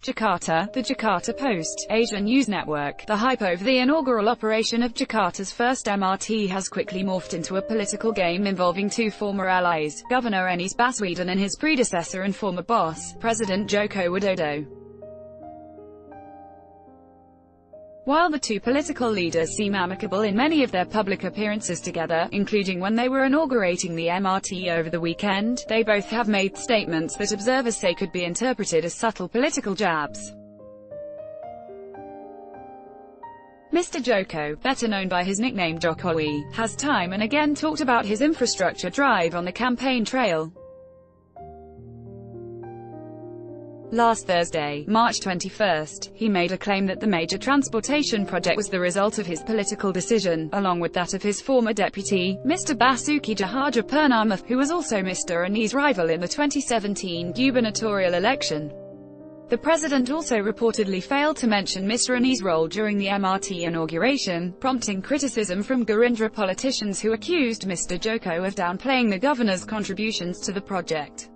Jakarta, the Jakarta Post, Asia news network. The hype over the inaugural operation of Jakarta's first MRT has quickly morphed into a political game involving two former allies, Governor Anies Baswedan and his predecessor and former boss, President Joko Widodo. While the two political leaders seem amicable in many of their public appearances together, including when they were inaugurating the MRT over the weekend, they both have made statements that observers say could be interpreted as subtle political jabs. Mr. Joko, better known by his nickname Jokowi, has time and again talked about his infrastructure drive on the campaign trail. Last Thursday, March 21st, he made a claim that the major transportation project was the result of his political decision, along with that of his former deputy, Mr. Basuki Cahayapurnama, who was also Mr. Anies' rival in the 2017 gubernatorial election. The president also reportedly failed to mention Mr. Anies' role during the MRT inauguration, prompting criticism from Gerindra politicians who accused Mr. Joko of downplaying the governor's contributions to the project.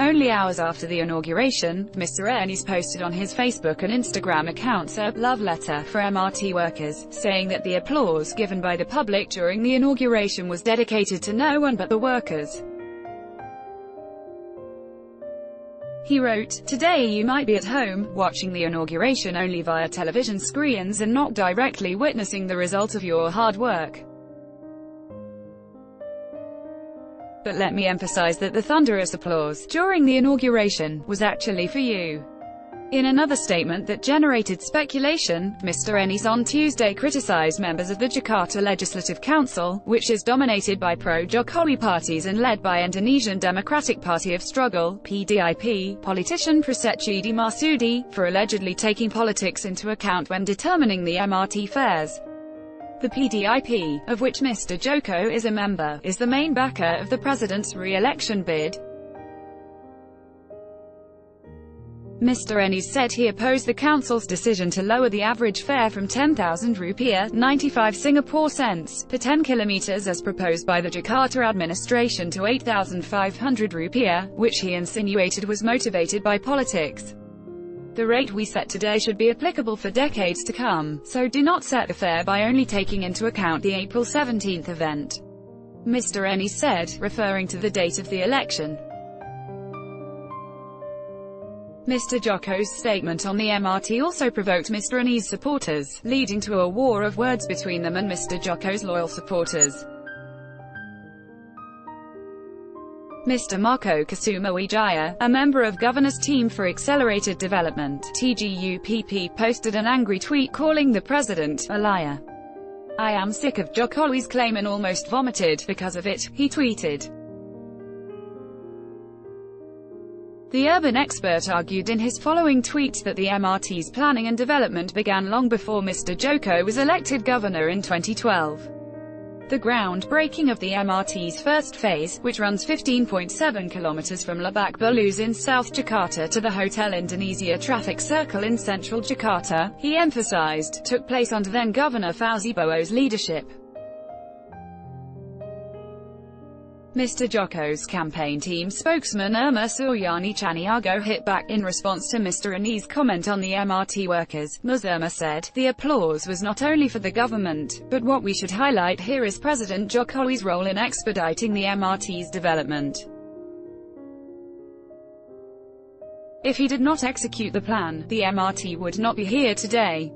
Only hours after the inauguration, Mr. Anies posted on his Facebook and Instagram accounts a love letter for MRT workers, saying that the applause given by the public during the inauguration was dedicated to no one but the workers. He wrote, "Today you might be at home, watching the inauguration only via television screens and not directly witnessing the result of your hard work. But let me emphasize that the thunderous applause during the inauguration was actually for you." In another statement that generated speculation, Mr. Anies on Tuesday criticized members of the Jakarta Legislative Council, which is dominated by pro-Jokowi parties and led by Indonesian Democratic Party of Struggle (PDIP) politician Prasetya Marsudi, for allegedly taking politics into account when determining the MRT fares. The PDIP, of which Mr. Joko is a member, is the main backer of the president's re-election bid. Mr. Anies said he opposed the council's decision to lower the average fare from 10,000 rupiah (95 Singapore cents) per 10 kilometers as proposed by the Jakarta administration to 8,500 rupiah, which he insinuated was motivated by politics. "The rate we set today should be applicable for decades to come, so do not set the fare by only taking into account the April 17 event," Mr. Anies said, referring to the date of the election. Mr. Joko's statement on the MRT also provoked Mr. Anies' supporters, leading to a war of words between them and Mr. Joko's loyal supporters. Mr. Marco Kusuma Wijaya, a member of Governor's Team for Accelerated Development (TGUPP), posted an angry tweet calling the president a liar. "I am sick of Jokowi's claim and almost vomited because of it," he tweeted. The urban expert argued in his following tweet that the MRT's planning and development began long before Mr. Joko was elected governor in 2012. The groundbreaking of the MRT's first phase, which runs 15.7 kilometers from Lebak Bulus in South Jakarta to the Hotel Indonesia traffic circle in central Jakarta, he emphasized, took place under then-Governor Fauzi Bowo's leadership. Mr. Joko's campaign team spokesman Irma Suryani Chaniago hit back in response to Mr. Anies' comment on the MRT workers. Ms. Irma said, "The applause was not only for the government, but what we should highlight here is President Jokowi's role in expediting the MRT's development. If he did not execute the plan, the MRT would not be here today."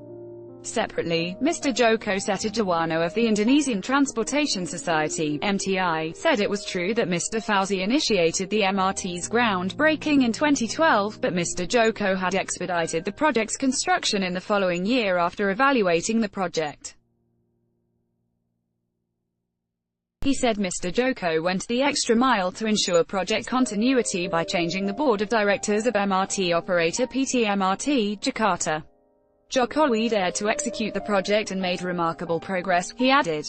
Separately, Mr. Joko Setijoano of the Indonesian Transportation Society (MTI) said it was true that Mr. Fauzi initiated the MRT's groundbreaking in 2012, but Mr. Joko had expedited the project's construction in the following year after evaluating the project. He said Mr. Joko went the extra mile to ensure project continuity by changing the board of directors of MRT operator PT MRT, Jakarta. Jokowi dared to execute the project and made remarkable progress, he added.